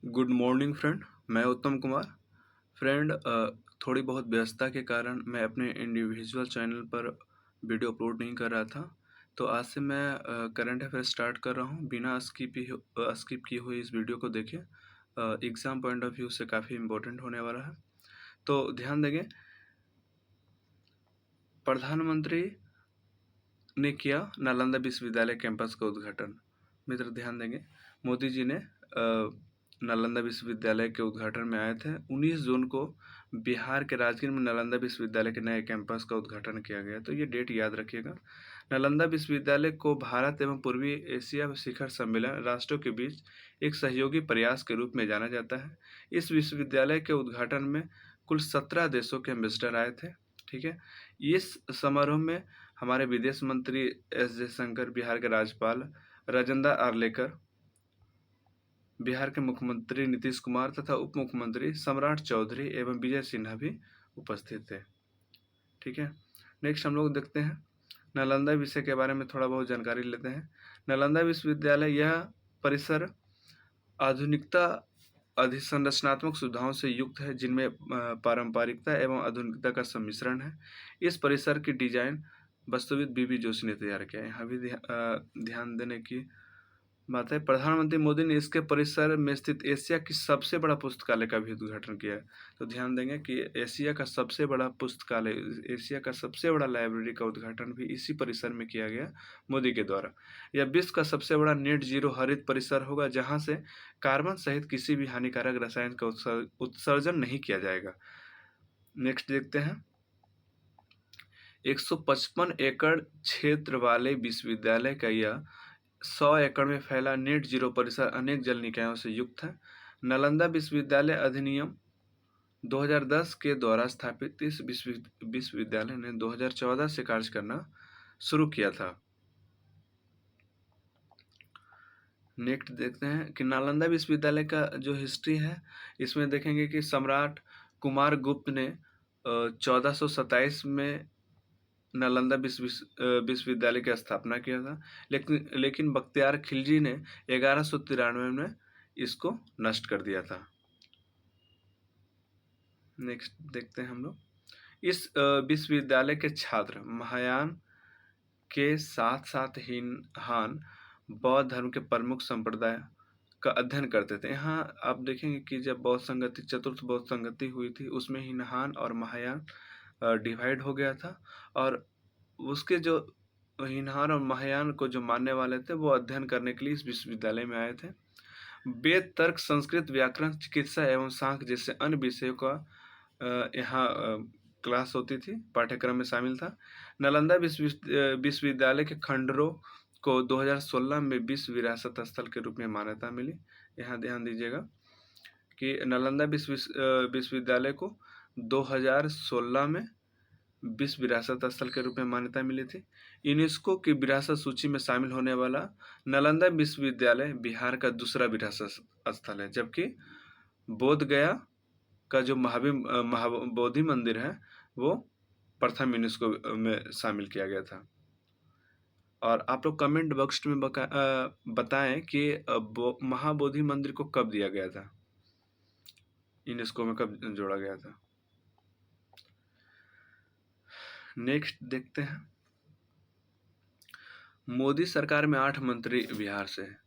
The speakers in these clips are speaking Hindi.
Good morning friend. मैं उत्तम कुमार। फ्रेंड, थोड़ी बहुत व्यस्तता के कारण मैं अपने इंडिविजुअल चैनल पर वीडियो अपलोड नहीं कर रहा था। तो आज से मैं करंट अफेयर स्टार्ट कर रहा हूँ। बिना स्किप किए हुए इस वीडियो को देखें। एग्ज़ाम पॉइंट ऑफ व्यू से काफ़ी इम्पोर्टेंट होने वाला है। तो ध्यान देंगे, प्रधानमंत्री ने किया नालंदा विश्वविद्यालय कैंपस का उद्घाटन। मित्र ध्यान देंगे, मोदी जी ने नालंदा विश्वविद्यालय के उद्घाटन में आए थे। 19 जून को बिहार के राजगीर में नालंदा विश्वविद्यालय के नए कैंपस का उद्घाटन किया गया। तो ये डेट याद रखिएगा। नालंदा विश्वविद्यालय को भारत एवं पूर्वी एशिया शिखर सम्मेलन राष्ट्रों के बीच एक सहयोगी प्रयास के रूप में जाना जाता है। इस विश्वविद्यालय के उद्घाटन में कुल 17 देशों के एम्बेसडर आए थे। ठीक है। इस समारोह में हमारे विदेश मंत्री एस जयशंकर, बिहार के राज्यपाल राजेंद्र आर्लेकर, बिहार के मुख्यमंत्री नीतीश कुमार तथा उप मुख्यमंत्री सम्राट चौधरी एवं विजय सिन्हा भी उपस्थित थे। ठीक है। नेक्स्ट हम लोग देखते हैं, नालंदा विषय के बारे में थोड़ा बहुत जानकारी लेते हैं। नालंदा विश्वविद्यालय यह परिसर आधुनिकता अधिसंरचनात्मक सुविधाओं से युक्त है, जिनमें पारंपरिकता एवं आधुनिकता का सम्मिश्रण है। इस परिसर की डिजाइन वास्तुविद बीबी जोशी ने तैयार किया है। यहाँ भी ध्यान देने की बात है। प्रधानमंत्री मोदी ने इसके परिसर में स्थित एशिया की सबसे बड़ा पुस्तकालय का भी उद्घाटन किया है। तो ध्यान देंगे कि एशिया का सबसे बड़ा पुस्तकालय, एशिया का सबसे बड़ा लाइब्रेरी का उद्घाटन भी इसी परिसर में किया गया मोदी के द्वारा। यह विश्व का सबसे बड़ा नेट जीरो हरित परिसर होगा, जहां से कार्बन सहित किसी भी हानिकारक रसायन का उत्सर्जन नहीं किया जाएगा। नेक्स्ट देखते हैं, 155 एकड़ क्षेत्र वाले विश्वविद्यालय का यह 100 एकड़ में फैला नेट जीरो परिसर अनेक जल निकायों से युक्त है। नालंदा विश्वविद्यालय अधिनियम 2010 के द्वारा स्थापित इस विश्वविद्यालय ने 2014 से कार्य करना शुरू किया था। नेक्स्ट देखते हैं कि नालंदा विश्वविद्यालय का जो हिस्ट्री है, इसमें देखेंगे कि सम्राट कुमार गुप्त ने 1427 में नालंदा विश्वविद्यालय की स्थापना किया था, लेकिन बख्तियार खिलजी ने 1193 में इसको नष्ट कर दिया था। नेक्स्ट देखते हैं हम लोग, इस विश्वविद्यालय के छात्र महायान के साथ साथ हीनहान बौद्ध धर्म के प्रमुख संप्रदाय का अध्ययन करते थे। यहाँ आप देखेंगे कि जब बौद्ध संगति, चतुर्थ बौद्ध संगति हुई थी, उसमें हीनहान और महायान डिवाइड हो गया था, और उसके जो हीनहान और महायान को जो मानने वाले थे, वो अध्ययन करने के लिए इस विश्वविद्यालय में आए थे। वेद, तर्क, संस्कृत, व्याकरण, चिकित्सा एवं सांख्य जैसे अन्य विषयों का यहाँ क्लास होती थी, पाठ्यक्रम में शामिल था। नालंदा विश्वविद्यालय के खंडरों को 2016 में विश्व विरासत स्थल के रूप में मान्यता मिली। यहाँ ध्यान दीजिएगा कि नालंदा विश्वविद्यालय को 2016 में विश्व विरासत स्थल के रूप में मान्यता मिली थी। यूनेस्को की विरासत सूची में शामिल होने वाला नालंदा विश्वविद्यालय बिहार का दूसरा विरासत स्थल है, जबकि बोध गया का जो महाबोधि मंदिर है, वो प्रथम यूनेस्को में शामिल किया गया था। और आप लोग कमेंट बॉक्स में बताएं कि महाबोधि मंदिर को कब दिया गया था, यूनेस्को में कब जोड़ा गया था। नेक्स्ट देखते हैं, मोदी सरकार में 8 मंत्री बिहार से हैं।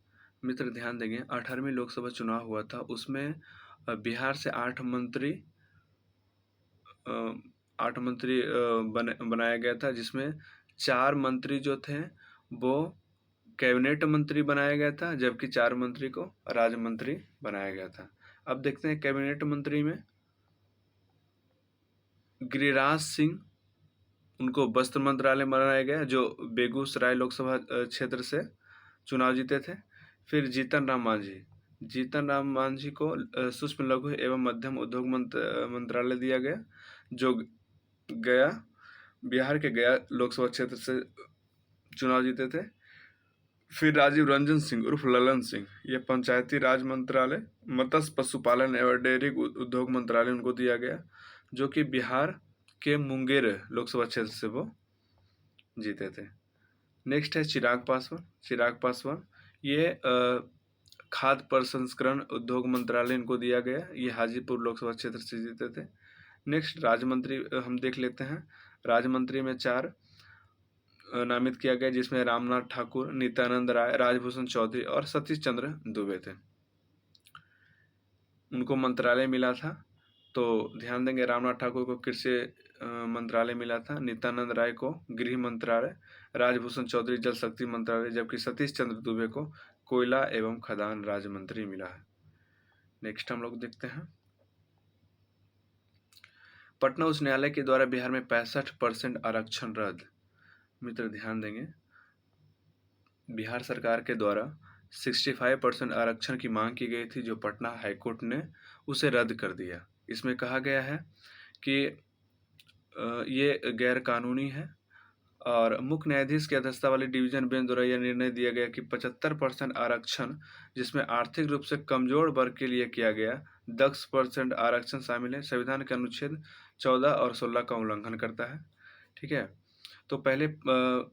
मित्र ध्यान देंगे, 18वीं लोकसभा चुनाव हुआ था, उसमें बिहार से 8 मंत्री बनाया गया था, जिसमें 4 मंत्री जो थे वो कैबिनेट मंत्री बनाया गया था, जबकि 4 मंत्री को राज्य मंत्री बनाया गया था। अब देखते हैं, कैबिनेट मंत्री में गिरिराज सिंह, उनको वस्त्र मंत्रालय बनाया गया, जो बेगूसराय लोकसभा क्षेत्र से चुनाव जीते थे। फिर जीतन राम मांझी को सूक्ष्म लघु एवं मध्यम उद्योग मंत्रालय दिया गया, जो बिहार के गया लोकसभा क्षेत्र से चुनाव जीते थे। फिर राजीव रंजन सिंह उर्फ ललन सिंह, ये पंचायती राज मंत्रालय, मत्स्य पशुपालन एवं डेयरी उद्योग मंत्रालय उनको दिया गया, जो कि बिहार के मुंगेर लोकसभा क्षेत्र से वो जीते थे। नेक्स्ट है चिराग पासवान। ये खाद्य प्रसंस्करण उद्योग मंत्रालय इनको दिया गया। ये हाजीपुर लोकसभा क्षेत्र से जीते थे। नेक्स्ट राज्य मंत्री हम देख लेते हैं। राज्य मंत्री में 4 नामित किया गया, जिसमें रामनाथ ठाकुर, नित्यानंद राय, राजभूषण चौधरी और सतीश चंद्र दुबे थे। उनको मंत्रालय मिला था, तो ध्यान देंगे रामनाथ ठाकुर को कृषि मंत्रालय मिला था, नित्यानंद राय को गृह मंत्रालय, राजभूषण चौधरी जल शक्ति मंत्रालय, जबकि सतीश चंद्र दुबे को कोयला एवं खदान राज्य मंत्री मिला है। नेक्स्ट हम लोग देखते हैं, पटना उच्च न्यायालय के द्वारा बिहार में 65% आरक्षण रद्द। मित्र ध्यान देंगे, बिहार सरकार के द्वारा 65% आरक्षण की मांग की गई थी, जो पटना हाईकोर्ट ने उसे रद्द कर दिया। इसमें कहा गया है कि ये गैर कानूनी है और मुख्य न्यायाधीश की अध्यक्षता वाली डिवीजन बेंच द्वारा यह निर्णय दिया गया कि 75% आरक्षण, जिसमें आर्थिक रूप से कमजोर वर्ग के लिए किया गया 10% आरक्षण शामिल है, संविधान के अनुच्छेद 14 और 16 का उल्लंघन करता है। ठीक है, तो पहले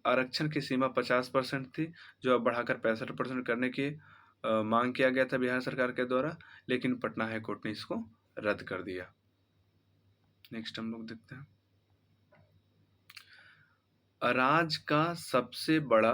आरक्षण की सीमा 50% थी, जो अब बढ़ाकर 65% करने की मांग किया गया था बिहार सरकार के द्वारा, लेकिन पटना हाई कोर्ट ने इसको रद्द कर दिया। नेक्स्ट हम लोग देखते हैं, राज्य का सबसे बड़ा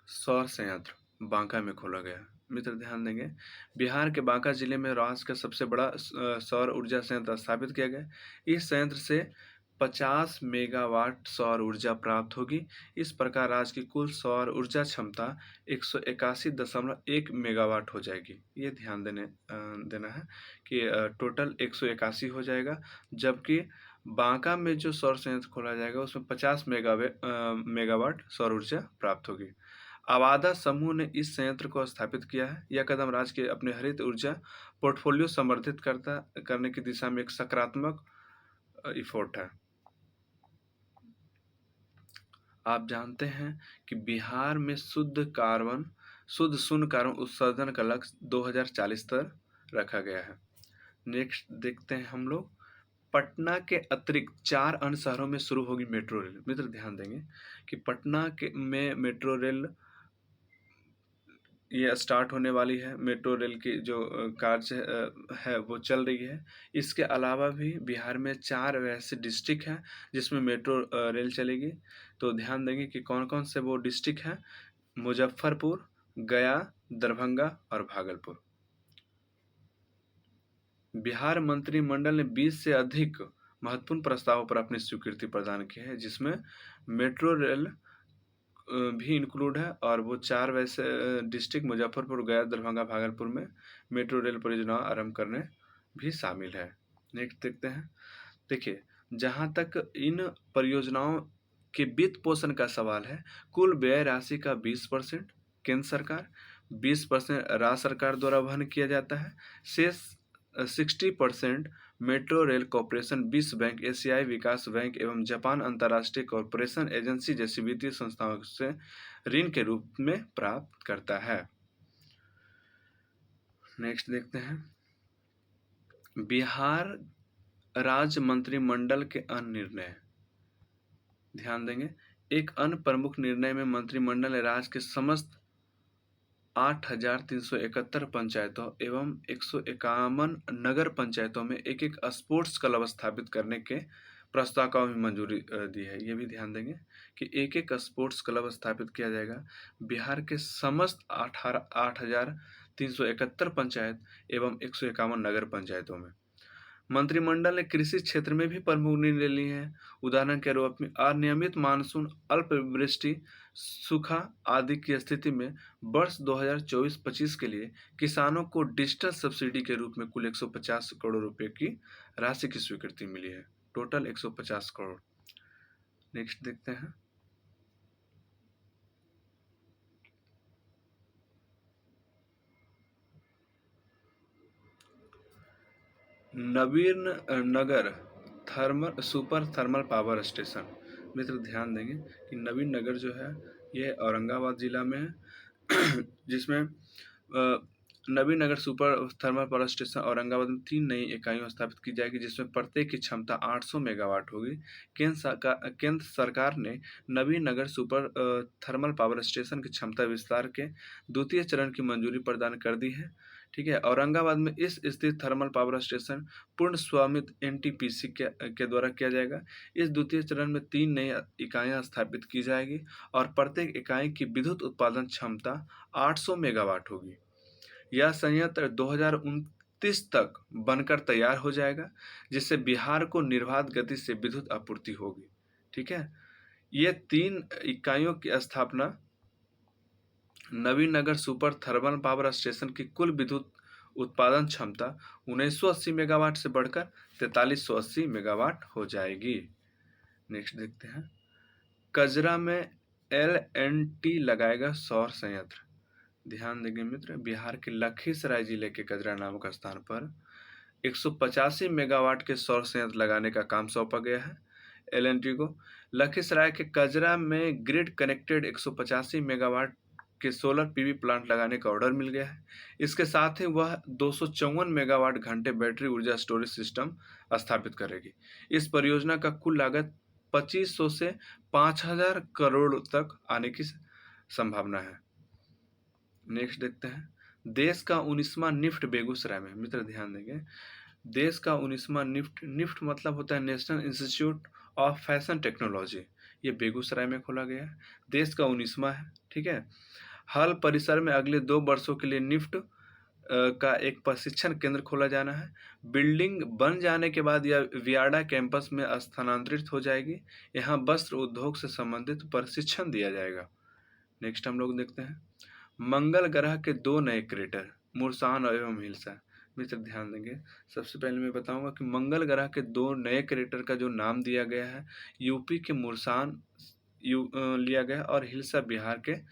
सौर संयंत्र बांका में खोला गया। मित्र ध्यान देंगे, बिहार के बांका जिले में राज्य का सबसे बड़ा सौर ऊर्जा संयंत्र स्थापित किया गया। इस संयंत्र से 50 मेगावाट सौर ऊर्जा प्राप्त होगी। इस प्रकार राज्य की कुल सौर ऊर्जा क्षमता 181.1 मेगावाट हो जाएगी। ये ध्यान देना है कि टोटल 181 हो जाएगा, जबकि बांका में जो सौर संयंत्र खोला जाएगा उसमें 50 मेगावाट सौर ऊर्जा प्राप्त होगी। आवादा समूह ने इस संयंत्र को स्थापित किया है। यह कदम राज्य के अपने हरित ऊर्जा पोर्टफोलियो समर्थित करने की दिशा में एक सकारात्मक इफोर्ट है। आप जानते हैं कि बिहार में शुद्ध शून्य कार्बन उत्सर्जन का लक्ष्य 2040 तक रखा गया है। नेक्स्ट देखते हैं हम लोग, पटना के अतिरिक्त 4 अन्य शहरों में शुरू होगी मेट्रो रेल। मित्र ध्यान देंगे कि पटना में मेट्रो रेल ये स्टार्ट होने वाली है। मेट्रो रेल की जो कार्य है वो चल रही है। इसके अलावा भी बिहार में 4 वैसे डिस्ट्रिक्ट हैं जिसमें मेट्रो रेल चलेगी। तो ध्यान देंगे कि कौन कौन से वो डिस्ट्रिक्ट हैं, मुजफ्फरपुर, गया, दरभंगा और भागलपुर। बिहार मंत्रिमंडल ने 20 से अधिक महत्वपूर्ण प्रस्तावों पर अपनी स्वीकृति प्रदान की है, जिसमें मेट्रो रेल भी इंक्लूड है और वो 4 वैसे डिस्ट्रिक्ट मुजफ्फरपुर, गया, दरभंगा, भागलपुर में मेट्रो रेल परियोजना आरंभ करने भी शामिल है। नेक्स्ट देखते हैं, देखिए जहाँ तक इन परियोजनाओं के वित्त पोषण का सवाल है, कुल व्यय राशि का 20% केंद्र सरकार, 20% राज्य सरकार द्वारा वहन किया जाता है। शेष 60% मेट्रो रेल कॉरपोरेशन, विश्व बैंक, एशियाई विकास बैंक एवं जापान अंतर्राष्ट्रीय कॉरपोरेशन एजेंसी जैसी वित्तीय संस्थाओं से ऋण के रूप में प्राप्त करता है। नेक्स्ट देखते हैं, बिहार राज्य मंत्रिमंडल के अन्य निर्णय। ध्यान देंगे, एक अन्य प्रमुख निर्णय में मंत्रिमंडल ने राज्य के समस्त 8,371 पंचायतों एवं 151 नगर पंचायतों में एक एक स्पोर्ट्स क्लब स्थापित करने के प्रस्ताव को भी मंजूरी दी है। ये भी ध्यान देंगे कि एक एक स्पोर्ट्स क्लब स्थापित किया जाएगा बिहार के समस्त 8,371 पंचायत एवं 151 नगर पंचायतों में। मंत्रिमंडल ने कृषि क्षेत्र में भी प्रमुख निर्णय लिए हैं। उदाहरण के रूप में अनियमित मानसून, अल्पवृष्टि, सूखा आदि की स्थिति में वर्ष 2024-25 के लिए किसानों को डिजिटल सब्सिडी के रूप में कुल 150 करोड़ रुपए की राशि की स्वीकृति मिली है। टोटल 150 करोड़। नेक्स्ट देखते हैं, नवीन नगर सुपर थर्मल पावर स्टेशन। मित्र ध्यान देंगे कि नवीन नगर जो है ये औरंगाबाद जिला में है जिसमें Nabinagar super thermal power station Aurangabad में 3 नई इकाइयां स्थापित की जाएगी, जिसमें प्रत्येक की क्षमता 800 मेगावाट होगी। केंद्र सरकार ने Nabinagar super thermal power station की क्षमता विस्तार के द्वितीय चरण की मंजूरी प्रदान कर दी है। ठीक है, औरंगाबाद में इस स्थित थर्मल पावर स्टेशन पूर्ण स्वामित्व एनटीपीसी के द्वारा किया जाएगा। इस द्वितीय चरण में 3 नई इकाइयां स्थापित की जाएगी और प्रत्येक इकाई की विद्युत उत्पादन क्षमता 800 मेगावाट होगी। यह संयंत्र 2029 तक बनकर तैयार हो जाएगा, जिससे बिहार को निर्बाध गति से विद्युत आपूर्ति होगी। ठीक है, ये 3 इकाइयों की स्थापना Nabinagar super thermal power station की कुल विद्युत उत्पादन क्षमता 1980 मेगावाट से बढ़कर 4380 मेगावाट हो जाएगी। नेक्स्ट देखते हैं, कजरा में LNT लगाएगा सौर संयंत्र। ध्यान देंगे मित्र, बिहार के लखीसराय जिले के कजरा नामक स्थान पर 185 मेगावाट के सौर संयंत्र लगाने का काम सौंपा गया है LNT को। लखीसराय के कजरा में ग्रिड कनेक्टेड 185 मेगावाट के सोलर PV प्लांट लगाने का ऑर्डर मिल गया है। इसके साथ ही वह 254 मेगावाट घंटे बैटरी ऊर्जा स्टोरेज सिस्टम स्थापित करेगी। इस परियोजना का कुल लागत 2500 से 5000 करोड़ तक आने की संभावना है। नेक्स्ट देखते हैं, देश का 19वां निफ्ट बेगूसराय में। मित्र ध्यान देंगे, देश का 19वां निफ्ट मतलब होता है national institute of fashion technology. ये बेगूसराय में खोला गया है, देश का 19वां है। ठीक है, हाल परिसर में अगले 2 वर्षों के लिए निफ्ट का एक प्रशिक्षण केंद्र खोला जाना है। बिल्डिंग बन जाने के बाद यह वियाडा कैंपस में स्थानांतरित हो जाएगी। यहाँ वस्त्र उद्योग से संबंधित प्रशिक्षण दिया जाएगा। नेक्स्ट हम लोग देखते हैं, मंगल ग्रह के 2 नए क्रेटर मुरसान एवं हिल्सा। मित्र ध्यान देंगे, सबसे पहले मैं बताऊंगा कि मंगल ग्रह के 2 नए क्रेटर का जो नाम दिया गया है, यूपी के मुरसान लिया गया और हिल्सा बिहार के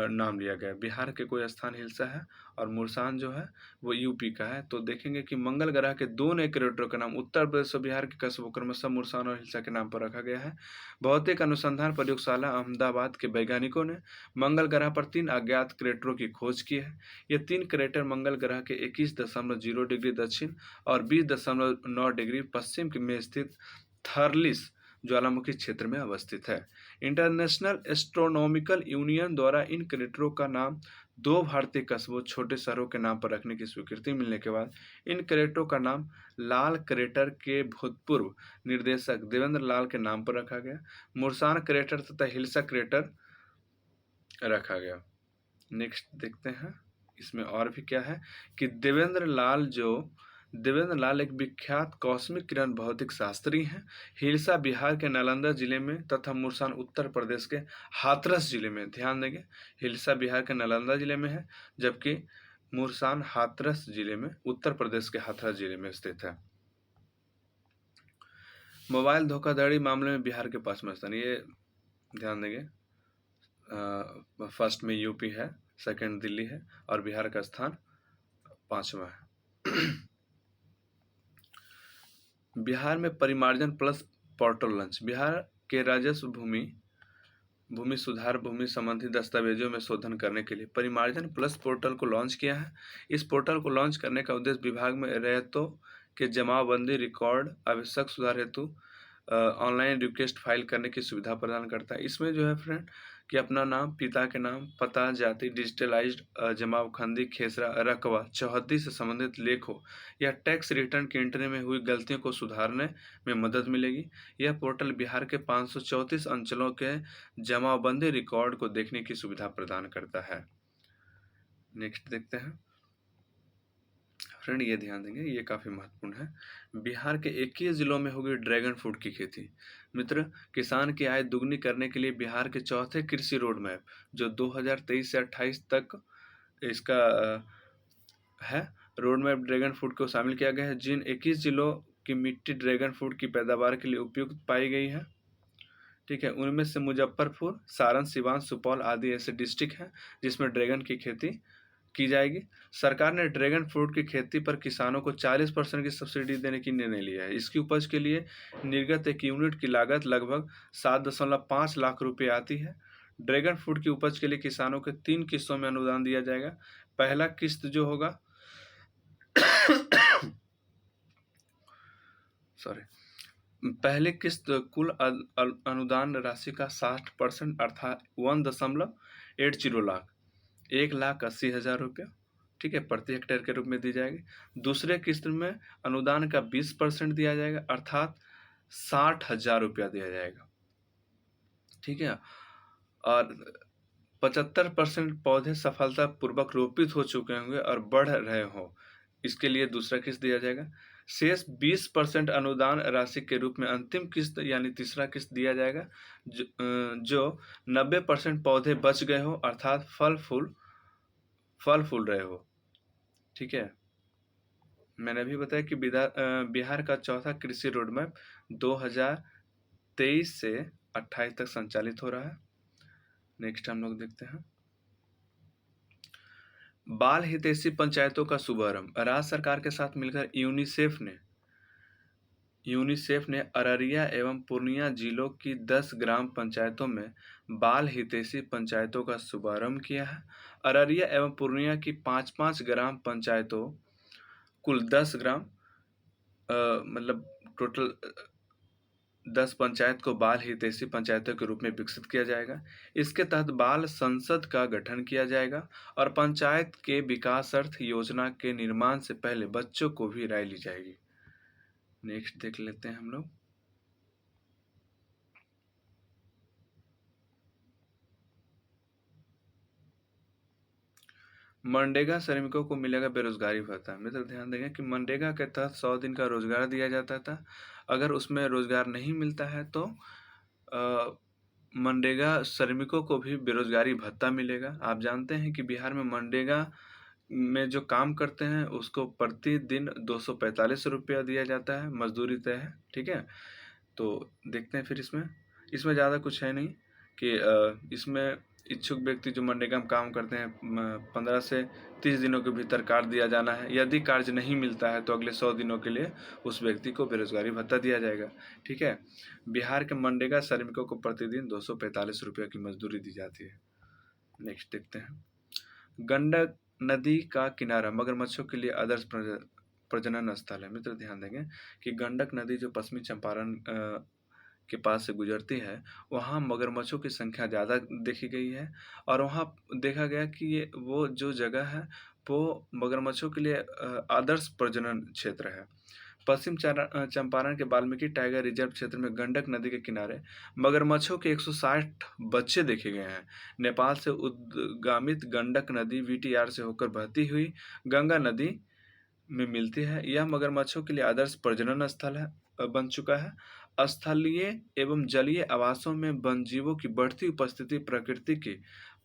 नाम लिया गया। बिहार के कोई स्थान हिल्सा है और मुरसान जो है वो यूपी का है। तो देखेंगे कि मंगल ग्रह के 2 नए क्रेटरों का नाम उत्तर प्रदेश और बिहार के कस्बों क्रमशः मुरसान और हिल्सा के नाम पर रखा गया है। भौतिक अनुसंधान प्रयोगशाला अहमदाबाद के वैज्ञानिकों ने मंगल ग्रह पर 3 अज्ञात क्रेटरों की खोज की है। ये 3 क्रेटर मंगल ग्रह के 21.0 डिग्री दक्षिण और 20.9 डिग्री पश्चिम में स्थित थर्लिस ज्वालामुखी क्षेत्र में अवस्थित है। इंटरनेशनल एस्ट्रोनॉमिकल यूनियन द्वारा इन क्रेटरों का नाम 2 भारतीय कस्बों छोटे शहरों के नाम पर रखने की स्वीकृति मिलने के बाद इन क्रेटरों का नाम लाल क्रेटर के भूतपूर्व निर्देशक देवेंद्र लाल के नाम पर रखा गया। मुरसान क्रेटर तथा हिल्सा क्रेटर रखा गया। नेक्स्ट देखते हैं, इसमें और भी क्या है कि देवेंद्र लाल एक विख्यात कॉस्मिक किरण भौतिक शास्त्री हैं। हिल्सा बिहार के नालंदा जिले में तथा मुरसान उत्तर प्रदेश के हाथरस जिले में। ध्यान देंगे, हिल्सा बिहार के नालंदा जिले में है, जबकि मुरसान हाथरस जिले में उत्तर प्रदेश के हाथरस जिले में स्थित है। मोबाइल धोखाधड़ी मामले में बिहार के 5वां स्थान। ये ध्यान देंगे, फर्स्ट में यूपी है, सेकंड दिल्ली है और बिहार का स्थान 5वां है। बिहार में परिमार्जन प्लस पोर्टल लॉन्च। बिहार के राजस्व भूमि सुधार भूमि संबंधी दस्तावेजों में शोधन करने के लिए परिमार्जन प्लस पोर्टल को लॉन्च किया है। इस पोर्टल को लॉन्च करने का उद्देश्य विभाग में रैयतों के जमाबंदी रिकॉर्ड आवश्यक सुधार हेतु ऑनलाइन रिक्वेस्ट फाइल करने की सुविधा प्रदान करता है। इसमें जो है फ्रेंड कि अपना नाम, पिता के नाम, पता, जाति, डिजिटलाइज्ड जमाबंदी, खेसरा, रकबा, चौहद्दी से संबंधित लेख हो या टैक्स रिटर्न की एंट्री में हुई गलतियों को सुधारने में मदद मिलेगी। यह पोर्टल बिहार के 534 अंचलों के जमाबंदी रिकॉर्ड को देखने की सुविधा प्रदान करता है। नेक्स्ट देखते हैं फ्रेंड, ये ध्यान देंगे, ये काफ़ी महत्वपूर्ण है। बिहार के 21 जिलों में होगी ड्रैगन फ्रूट की खेती। मित्र, किसान की आय दुगनी करने के लिए बिहार के चौथे कृषि रोड मैप जो 2023 से 28 तक इसका है, रोड मैप ड्रैगन फ्रूट को शामिल किया गया है। जिन 21 जिलों की मिट्टी ड्रैगन फ्रूट की पैदावार के लिए उपयुक्त पाई गई है, ठीक है, उनमें से मुजफ्फरपुर, सारण, सिवान, सुपौल आदि ऐसे डिस्ट्रिक्ट हैं जिसमें ड्रैगन की खेती की जाएगी। सरकार ने ड्रैगन फ्रूट की खेती पर किसानों को 40% की सब्सिडी देने की निर्णय लिया है। इसकी उपज के लिए निर्गत एक यूनिट की लागत लगभग 7.5 लाख रुपये आती है। ड्रैगन फ्रूट की उपज के लिए किसानों के 3 किस्तों में अनुदान दिया जाएगा। पहला किस्त जो होगा सॉरी, पहले किस्त कुल अनुदान राशि का 60% अर्थात 1.80 लाख, 1,80,000 रुपया, ठीक है, प्रति हेक्टेयर के रूप में दी जाएगी। दूसरे किस्त में अनुदान का 20% दिया जाएगा अर्थात 60,000 रुपया दिया जाएगा, ठीक है। और 75% पौधे सफलतापूर्वक रोपित हो चुके होंगे और बढ़ रहे हों, इसके लिए दूसरा किस्त दिया जाएगा। शेष 20% अनुदान राशि के रूप में अंतिम किस्त यानी तीसरा किस्त दिया जाएगा, जो 90% पौधे बच गए हो अर्थात फल फूल रहे हो, ठीक है। मैंने अभी बताया कि बिहार का चौथा कृषि रोड मैप 2023 से 28 तक संचालित हो रहा है। नेक्स्ट हम लोग देखते हैं बाल हितैषी पंचायतों का शुभारंभ। राज्य सरकार के साथ मिलकर यूनिसेफ ने अररिया एवं पूर्णिया जिलों की 10 ग्राम पंचायतों में बाल हितैषी पंचायतों का शुभारंभ किया है। अररिया एवं पूर्णिया की 5-5 ग्राम पंचायतों, कुल 10 ग्राम, मतलब टोटल 10 पंचायत को बाल हितैषी पंचायतों के रूप में विकसित किया जाएगा। इसके तहत बाल संसद का गठन किया जाएगा और पंचायत के विकासार्थ योजना के निर्माण से पहले बच्चों को भी राय ली जाएगी। नेक्स्ट देख लेते हैं हम लोग मनरेगा श्रमिकों को मिलेगा बेरोजगारी भत्ता। मित्र ध्यान देंगे कि मनरेगा के तहत 100 दिन का रोजगार दिया जाता था। अगर उसमें रोजगार नहीं मिलता है तो मनरेगा श्रमिकों को भी बेरोजगारी भत्ता मिलेगा। आप जानते हैं कि बिहार में मनरेगा में जो काम करते हैं उसको प्रतिदिन 245 रुपया दिया जाता है, मजदूरी तय है, ठीक है। तो देखते हैं फिर इसमें ज़्यादा कुछ है नहीं कि इसमें इच्छुक व्यक्ति जो मनरेगा में काम करते हैं 15 से 30 दिनों के भीतर कार्य दिया जाना है। यदि कार्य नहीं मिलता है तो अगले 100 दिनों के लिए उस व्यक्ति को बेरोजगारी भत्ता दिया जाएगा, ठीक है। बिहार के मनरेगा श्रमिकों को प्रतिदिन 245 रुपये की मजदूरी दी जाती है। नेक्स्ट देखते हैं गंडक नदी का किनारा मगरमच्छों के लिए आदर्श प्रजनन स्थल है। मित्र ध्यान देंगे कि गंडक नदी जो पश्चिमी चंपारण के पास से गुजरती है वहाँ मगरमच्छों की संख्या ज़्यादा देखी गई है और वहाँ देखा गया कि ये वो जो जगह है वो मगरमच्छों के लिए आदर्श प्रजनन क्षेत्र है। पश्चिम चंपारण के वाल्मीकि टाइगर रिजर्व क्षेत्र में गंडक नदी के किनारे मगरमच्छों के 160 बच्चे देखे गए हैं। नेपाल से उद्गामित गंडक नदी VTR से होकर बहती हुई गंगा नदी में मिलती है। यह मगरमच्छों के लिए आदर्श प्रजनन स्थल बन चुका है। स्थलीय एवं जलीय आवासों में वन्यजीवों की बढ़ती उपस्थिति प्रकृति के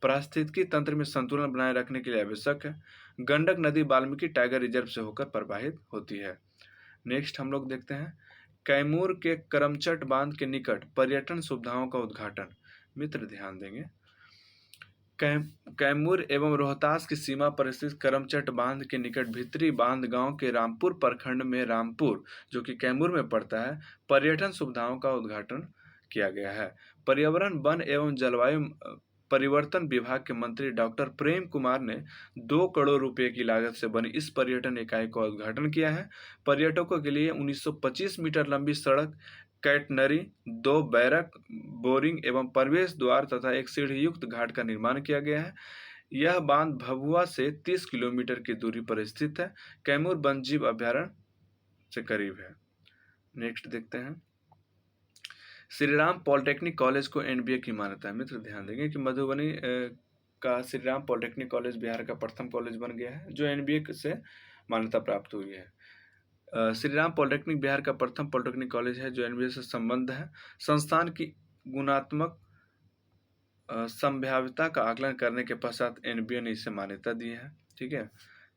पारिस्थितिकी तंत्र में संतुलन बनाए रखने के लिए आवश्यक है। गंडक नदी वाल्मीकि टाइगर रिजर्व से होकर प्रवाहित होती है। नेक्स्ट हम लोग देखते हैं कैमूर के करमचट बांध के निकट पर्यटन सुविधाओं का उद्घाटन। मित्र ध्यान देंगे कैमूर एवं रोहतास की सीमा पर स्थित करमचट बांध के निकट भीतरी बांध गांव के रामपुर प्रखंड में रामपुर, जो कि कैमूर में पड़ता है, पर्यटन सुविधाओं का उद्घाटन किया गया है। पर्यावरण, वन एवं जलवायु परिवर्तन विभाग के मंत्री डॉक्टर प्रेम कुमार ने 2 करोड़ रुपए की लागत से बनी इस पर्यटन इकाई का उद्घाटन किया है। पर्यटकों के लिए 1925 मीटर लंबी सड़क, कैटनरी, 2 बैरक, बोरिंग एवं प्रवेश द्वार तथा एक सीढ़ीयुक्त घाट का निर्माण किया गया है। यह बांध भभुआ से 30 किलोमीटर की दूरी पर स्थित है। कैमूर वन्यजीव अभ्यारण्य से करीब है। नेक्स्ट देखते हैं श्रीराम पॉलिटेक्निक कॉलेज को NBA की मान्यता है। मित्र ध्यान देंगे कि मधुबनी का श्रीराम पॉलिटेक्निक कॉलेज बिहार का प्रथम कॉलेज बन गया है जो NBA से मान्यता प्राप्त हुई है। श्रीराम पॉलिटेक्निक बिहार का प्रथम पॉलिटेक्निक कॉलेज है जो NBA से संबद्ध है। संस्थान की गुणात्मक संभाव्यता का आकलन करने के पश्चात NBA ने इसे मान्यता दी है, ठीक है।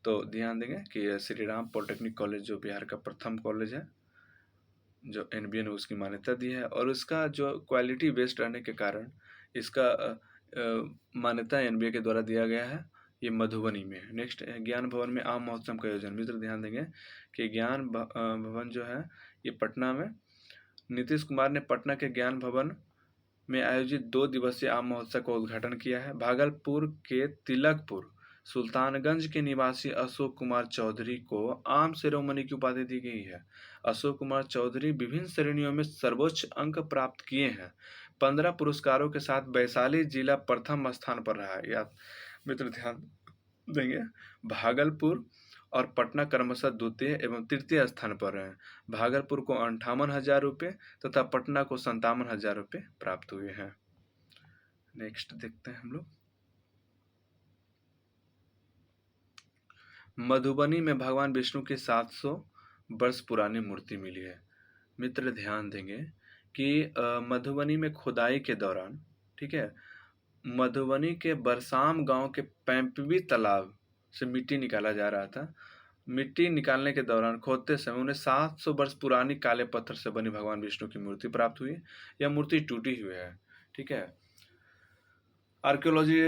तो ध्यान देंगे कि श्रीराम पॉलिटेक्निक कॉलेज जो बिहार का प्रथम कॉलेज है जो NBA ने उसकी मान्यता दी है और उसका जो क्वालिटी बेस्ड रहने के कारण इसका मान्यता NBA के द्वारा दिया गया है। ये मधुबनी में है। नेक्स्ट ज्ञान भवन में आम महोत्सव का आयोजन। मित्र ध्यान देंगे कि ज्ञान भवन जो है ये पटना में, नीतीश कुमार ने पटना के ज्ञान भवन में आयोजित 2 दिवसीय आम महोत्सव का उद्घाटन किया है। भागलपुर के तिलकपुर सुल्तानगंज के निवासी अशोक कुमार चौधरी को आम शिरोमणि की उपाधि दी गई है। अशोक कुमार चौधरी विभिन्न श्रेणियों में सर्वोच्च अंक प्राप्त किए हैं। 15 पुरस्कारों के साथ वैशाली जिला प्रथम स्थान पर रहा है। या मित्र ध्यान देंगे, भागलपुर और पटना क्रमशः द्वितीय एवं तृतीय स्थान पर रहे। भागलपुर को 58,000 रुपये तथा पटना को 57,000 रुपये प्राप्त हुए हैं। नेक्स्ट देखते हैं हम लोग। मधुबनी में भगवान विष्णु की 700 वर्ष पुरानी मूर्ति मिली है। मित्र ध्यान देंगे कि मधुबनी में खुदाई के दौरान, ठीक है, मधुबनी के बरसाम गांव के पैंपवी तालाब से मिट्टी निकाला जा रहा था। मिट्टी निकालने के दौरान खोदते समय उन्हें 700 वर्ष पुरानी काले पत्थर से बनी भगवान विष्णु की मूर्ति प्राप्त हुई। यह मूर्ति टूटी हुई है, ठीक है। आर्कियोलॉजी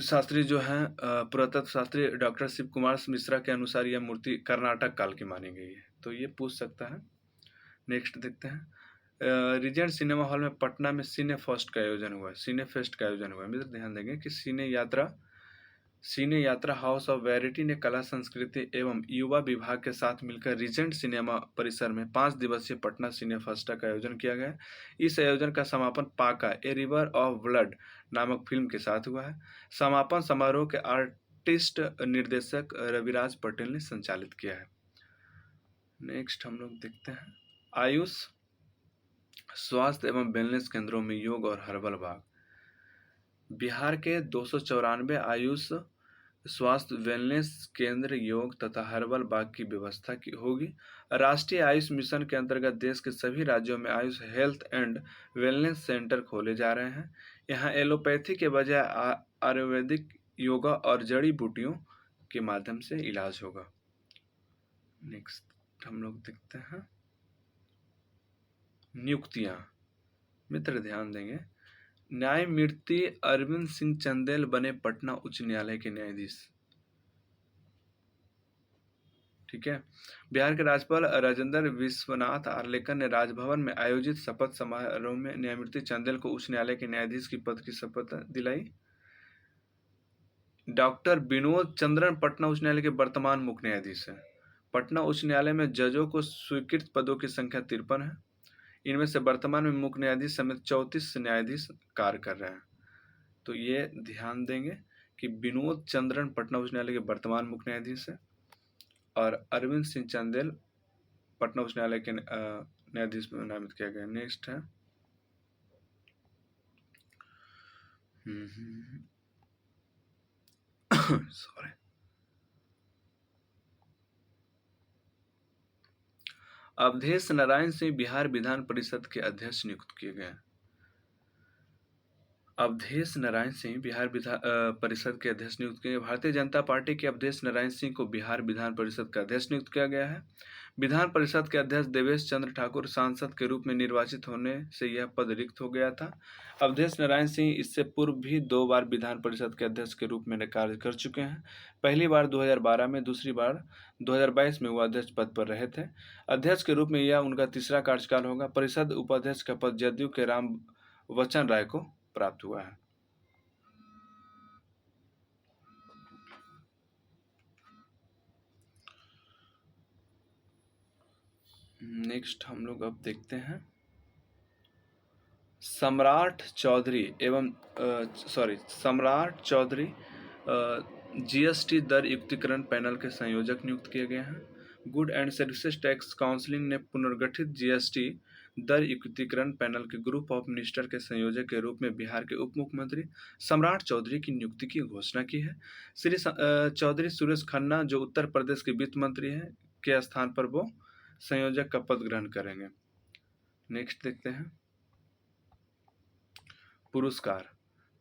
शास्त्री जो हैं, पुरातत्व शास्त्री डॉक्टर शिव कुमार मिश्रा के अनुसार यह मूर्ति कर्नाटक काल की मानी गई है, तो ये पूछ सकता है। नेक्स्ट देखते हैं। रीजेंट सिनेमा हॉल में पटना में सिने फेस्ट का आयोजन हुआ है। सिने फेस्ट का आयोजन हुआ है। मित्र ध्यान देंगे कि सिने यात्रा हाउस ऑफ वैरायटी ने कला संस्कृति एवं युवा विभाग के साथ मिलकर रीजेंट सिनेमा परिसर में 5 दिवसीय पटना सिने फेस्टा का आयोजन किया गया। इस आयोजन का समापन पाका ए रिवर ऑफ ब्लड नामक फिल्म के साथ हुआ है। समापन समारोह के आर्टिस्ट निर्देशक रविराज पटेल ने संचालित किया है। नेक्स्ट हम लोग देखते हैं। आयुष स्वास्थ्य एवं वेलनेस केंद्रों में योग और हर्बल बाग। बिहार के 294 आयुष स्वास्थ्य वेलनेस केंद्र योग तथा हर्बल बाग की व्यवस्था की होगी। राष्ट्रीय आयुष मिशन के अंतर्गत देश के सभी राज्यों में Ayush health and wellness centre खोले जा रहे हैं। यहाँ एलोपैथी के बजाय आयुर्वेदिक, योगा और जड़ी बूटियों के माध्यम से इलाज होगा। नेक्स्ट हम लोग देखते हैं नियुक्तियां। मित्र ध्यान देंगे, न्यायमूर्ति अरविंद सिंह चंदेल बने पटना उच्च न्यायालय के न्यायाधीश, ठीक है। बिहार के राज्यपाल राजेंद्र विश्वनाथ आर्लेकर ने राजभवन में आयोजित शपथ समारोह में न्यायमूर्ति चंदेल को उच्च न्यायालय के न्यायाधीश की पद की शपथ दिलाई। डॉक्टर विनोद चंद्रन पटना उच्च न्यायालय के वर्तमान मुख्य न्यायाधीश हैं। पटना उच्च न्यायालय में जजों को स्वीकृत पदों की संख्या 53 है। इनमें से वर्तमान में मुख्य न्यायाधीश समेत 34 न्यायाधीश कार्य कर रहे हैं। तो ये ध्यान देंगे कि विनोद चंद्रन पटना उच्च न्यायालय के वर्तमान मुख्य न्यायाधीश है और अरविंद सिंह चंदेल पटना उच्च न्यायालय के न्यायाधीश में नामित किया गया। नेक्स्ट है सॉरी, अवधेश नारायण सिंह बिहार विधान परिषद के अध्यक्ष नियुक्त किए गए। अवधेश नारायण सिंह बिहार विधान परिषद के अध्यक्ष नियुक्त किए। भारतीय जनता पार्टी के अवधेश नारायण सिंह को बिहार विधान परिषद का अध्यक्ष नियुक्त किया गया है। विधान परिषद के अध्यक्ष देवेश चंद्र ठाकुर सांसद के रूप में निर्वाचित होने से यह पद रिक्त हो गया था। अवधेश नारायण सिंह इससे पूर्व भी 2 बार विधान परिषद के अध्यक्ष के रूप में कार्य कर चुके हैं। पहली बार 2012 में, दूसरी बार 2022 में वो अध्यक्ष पद पर रहे थे। अध्यक्ष के रूप में यह उनका तीसरा कार्यकाल होगा। परिषद उपाध्यक्ष का पद जदयू के राम वचन राय को प्राप्त हुआ है। नेक्स्ट हम लोग अब देखते हैं सम्राट चौधरी जीएसटी दर युक्तिकरण पैनल के संयोजक नियुक्त किए गए हैं। Good and services tax council ने पुनर्गठित जीएसटी दर युक्तिकरण पैनल के ग्रुप ऑफ मिनिस्टर के संयोजक के रूप में बिहार के उप मुख्यमंत्री सम्राट चौधरी की नियुक्ति की घोषणा की है। श्री चौधरी सुरेश खन्ना, जो उत्तर प्रदेश के वित्त मंत्री हैं, के स्थान पर वो संयोजक का पद ग्रहण करेंगे। नेक्स्ट देखते हैं पुरस्कार।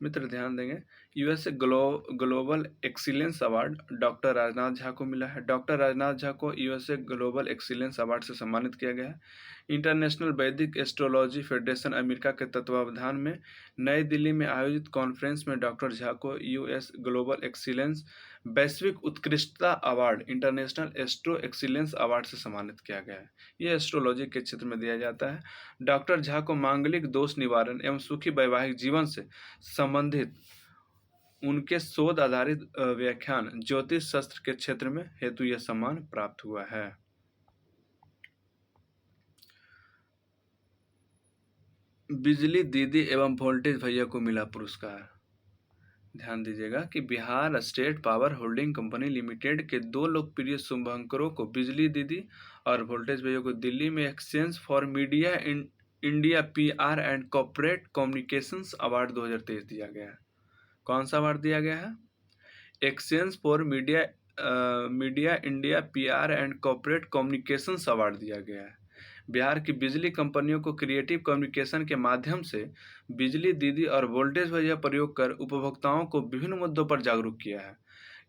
मित्र ध्यान देंगे, USA global excellence award doctor Rajnath Jha को मिला है। डॉक्टर राजनाथ झा को यूएसए ग्लोबल एक्सीलेंस अवार्ड से सम्मानित किया गया है। इंटरनेशनल वैदिक एस्ट्रोलॉजी फेडरेशन अमेरिका के तत्वावधान में नई दिल्ली में आयोजित कॉन्फ्रेंस में डॉक्टर झा को यूएस ग्लोबल एक्सीलेंस वैश्विक उत्कृष्टता award international astro excellence award से सम्मानित किया गया है। यह एस्ट्रोलॉजी के क्षेत्र में दिया जाता है। डॉक्टर झा को मांगलिक दोष निवारण एवं सुखी वैवाहिक जीवन से संबंधित उनके शोध आधारित व्याख्यान ज्योतिष शास्त्र के क्षेत्र में हेतु यह सम्मान प्राप्त हुआ है। बिजली दीदी एवं वोल्टेज भैया को मिला पुरस्कार। ध्यान दीजिएगा कि Bihar state power holding company limited के दो लोकप्रिय शुभंकरों को बिजली दीदी और वोल्टेज भैया को दिल्ली में exchange for media India PR and corporate communications award 2023 दिया गया है। कौन सा अवार्ड दिया गया है? Exchange for media India PR and corporate communications award दिया गया है। बिहार की बिजली कंपनियों को क्रिएटिव कम्युनिकेशन के माध्यम से बिजली दीदी और वोल्टेज भैया प्रयोग कर उपभोक्ताओं को विभिन्न मुद्दों पर जागरूक किया है।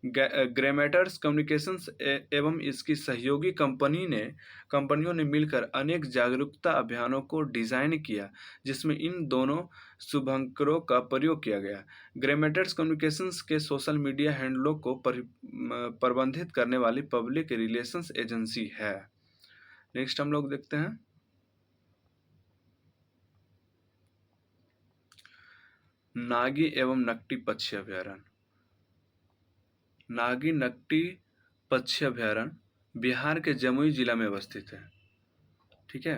ग्रेमेटर्स कम्युनिकेशंस एवं इसकी सहयोगी कंपनियों ने मिलकर अनेक जागरूकता अभियानों को डिजाइन किया, जिसमें इन दोनों शुभंकरों का प्रयोग किया गया। ग्रेमेटर्स कम्युनिकेशंस के सोशल मीडिया हैंडलों को प्रबंधित करने वाली पब्लिक रिलेशंस एजेंसी है। नेक्स्ट हम लोग देखते हैं नागी एवं नकटी पक्षी अभयारण्य। नागी नकटी पक्षी अभयारण्य बिहार के जमुई जिला में अवस्थित है। ठीक है,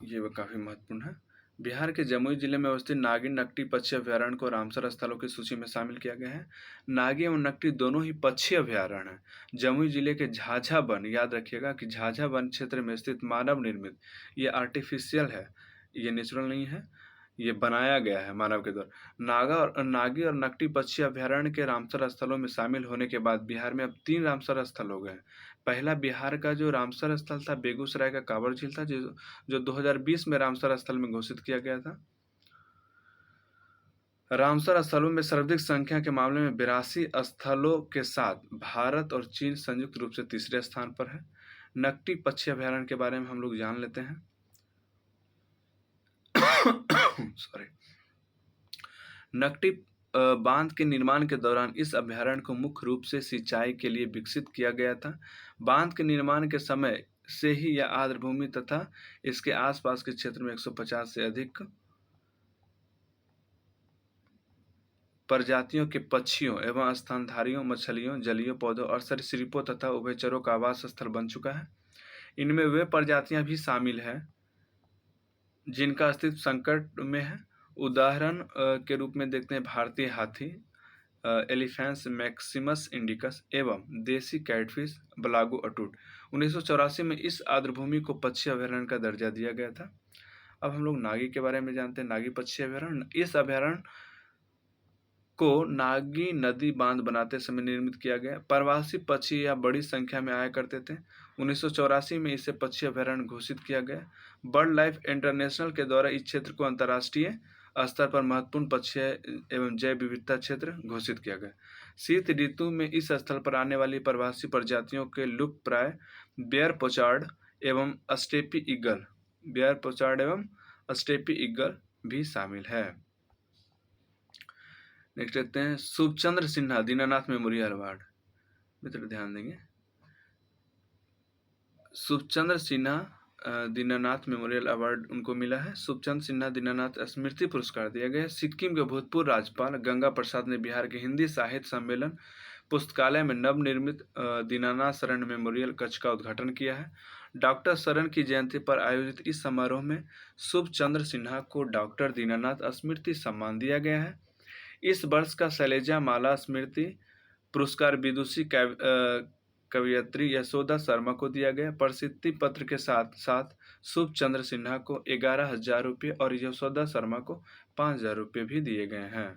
ये काफी महत्वपूर्ण है। बिहार के जमुई जिले में अवस्थित नागी नकटी पक्षी अभयारण्य को रामसर स्थलों की सूची में शामिल किया गया है। नागी एवं नकटी दोनों ही पक्षी अभयारण्य हैं। जमुई जिले के झाझा वन, याद रखिएगा कि झाझा वन क्षेत्र में स्थित मानव निर्मित, ये आर्टिफिशियल है, ये नेचुरल नहीं है, ये बनाया गया है मानव के द्वारा। नागी और नकटी पक्षी अभयारण्य के रामसर स्थलों में शामिल होने के बाद बिहार में अब 3 रामसर स्थल हो गए। पहला बिहार का जो रामसर स्थल था बेगूसराय का कांवर झील था, जो 2020 में रामसर स्थल में घोषित किया गया था। रामसर स्थलों में सर्वाधिक संख्या के मामले में 82 स्थलों के साथ भारत और चीन संयुक्त रूप से तीसरे स्थान पर है। नकटी पक्षी अभयारण्य के बारे में हम लोग जान लेते हैं। सॉरी। नकटी बांध के निर्माण के दौरान इस अभयारण्य को मुख्य रूप से सिंचाई के लिए विकसित किया गया था। बांध के निर्माण के समय से ही यह आर्द्र भूमि तथा इसके आसपास के क्षेत्र में 150 से अधिक प्रजातियों के पक्षियों एवं स्तनधारियों, मछलियों, जलीय पौधों और सरीसृपों तथा उभयचरों का आवास स्थल बन चुका है। इनमें वे प्रजातियां भी शामिल हैं जिनका अस्तित्व संकट में है। उदाहरण के रूप में देखते हैं भारतीय हाथी एलिफेंस मैक्सिमस इंडिकस एवं देसी कैटफिश ब्लागो अटूट। 1984 में इस आर्द्रभूमि को पक्षी अभयारण्य का दर्जा दिया गया था। अब हम लोग नागी के बारे में जानते हैं। नागी पक्षी अभयारण्य, इस अभयारण्य को नागी नदी बांध बनाते समय निर्मित किया गया। प्रवासी पक्षी या बड़ी संख्या में आया करते थे। 1984 में इसे पक्षी अभयारण्य घोषित किया गया। बर्ड लाइफ इंटरनेशनल के द्वारा इस क्षेत्र को अंतर्राष्ट्रीय स्तर पर महत्वपूर्ण पक्षी एवं जैव विविधता क्षेत्र घोषित किया गया। शीत ऋतु में इस स्थल पर आने वाली प्रवासी प्रजातियों के लुप्तप्राय बेयर पोचार्ड एवं स्टेपी ईगल भी शामिल है। नेक्स्ट देखते हैं शुभचंद्र सिन्हा दीनानाथ मेमोरियल अवार्ड। मित्र ध्यान देंगे, शुभचंद्र सिन्हा दीनानाथ मेमोरियल अवार्ड उनको मिला है। शुभचंद्र सिन्हा दीनानाथ स्मृति पुरस्कार दिया गया है। सिक्किम के भूतपूर्व राज्यपाल गंगा प्रसाद ने बिहार के हिंदी साहित्य सम्मेलन पुस्तकालय में नवनिर्मित दीनानाथ शरण मेमोरियल कक्ष का उद्घाटन किया है। डॉक्टर शरण की जयंती पर आयोजित इस समारोह में शुभचंद्र सिन्हा को डॉक्टर दीनानाथ स्मृति सम्मान दिया गया है। इस वर्ष का शैलजा माला स्मृति पुरस्कार विदुषी कवयित्री यशोदा शर्मा को दिया गया। प्रसिद्धि पत्र के साथ साथ शुभचंद्र सिन्हा को 11,000 रुपये और यशोदा शर्मा को 5,000 रुपये भी दिए गए हैं।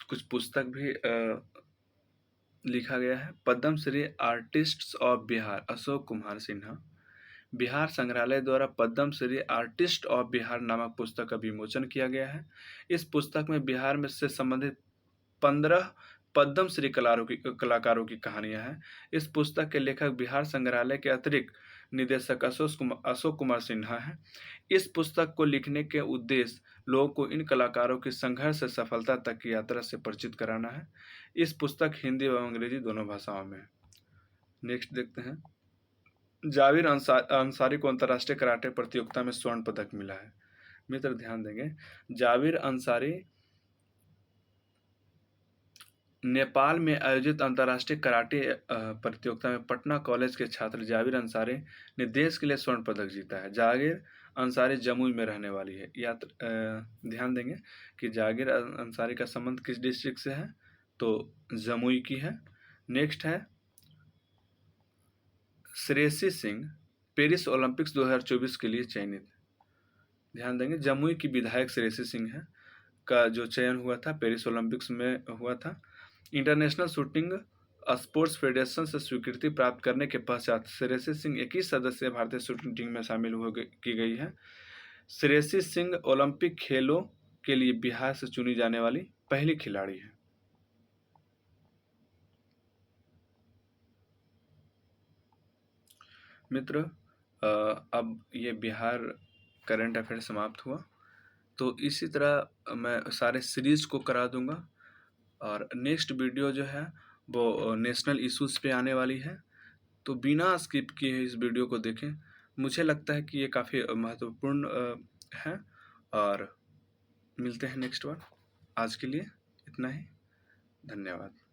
कुछ पुस्तक भी लिखा गया है। Padmashri artists of Bihar Ashok Kumar Sinha. बिहार संग्रहालय द्वारा पद्मश्री आर्टिस्ट ऑफ बिहार नामक पुस्तक का विमोचन किया गया है। इस पुस्तक में बिहार में से संबंधित 15 पद्मश्री कलाकारों की कहानियां हैं। इस पुस्तक के लेखक बिहार संग्रहालय के अतिरिक्त निदेशक अशोक कुमार सिन्हा हैं। इस पुस्तक को लिखने के उद्देश्य लोगों को इन कलाकारों की संघर्ष से सफलता तक की यात्रा से परिचित कराना है। इस पुस्तक हिंदी एवं अंग्रेजी दोनों भाषाओं में है। नेक्स्ट देखते हैं, जाविर अंसारी को अंतर्राष्ट्रीय कराटे प्रतियोगिता में स्वर्ण पदक मिला है। मित्र ध्यान देंगे, जाविर अंसारी नेपाल में आयोजित अंतर्राष्ट्रीय कराटे प्रतियोगिता में पटना कॉलेज के छात्र जाविर अंसारी ने देश के लिए स्वर्ण पदक जीता है। जागिर अंसारी जमुई में रहने वाली है। ध्यान देंगे कि जागिर अंसारी का संबंध किस डिस्ट्रिक्ट से है, तो जमुई की है। नेक्स्ट है, श्रेयसी सिंह पेरिस ओलंपिक्स 2024 के लिए चयनित। ध्यान देंगे, जमुई की विधायक श्रेयसी सिंह है का जो चयन हुआ था पेरिस ओलंपिक्स में हुआ था। इंटरनेशनल शूटिंग स्पोर्ट्स फेडरेशन से स्वीकृति प्राप्त करने के पश्चात श्रेयसी सिंह 21 सदस्यीय भारतीय शूटिंग टीम में शामिल की गई है। श्रेयसी सिंह ओलंपिक खेलों के लिए बिहार से चुनी जाने वाली पहली खिलाड़ी है। मित्र, अब ये बिहार करंट अफेयर समाप्त हुआ, तो इसी तरह मैं सारे सीरीज को करा दूंगा और नेक्स्ट वीडियो जो है वो नेशनल इश्यूज पे आने वाली है, तो बिना स्किप किए इस वीडियो को देखें। मुझे लगता है कि ये काफ़ी महत्वपूर्ण है। और मिलते हैं नेक्स्ट बार। आज के लिए इतना ही, धन्यवाद।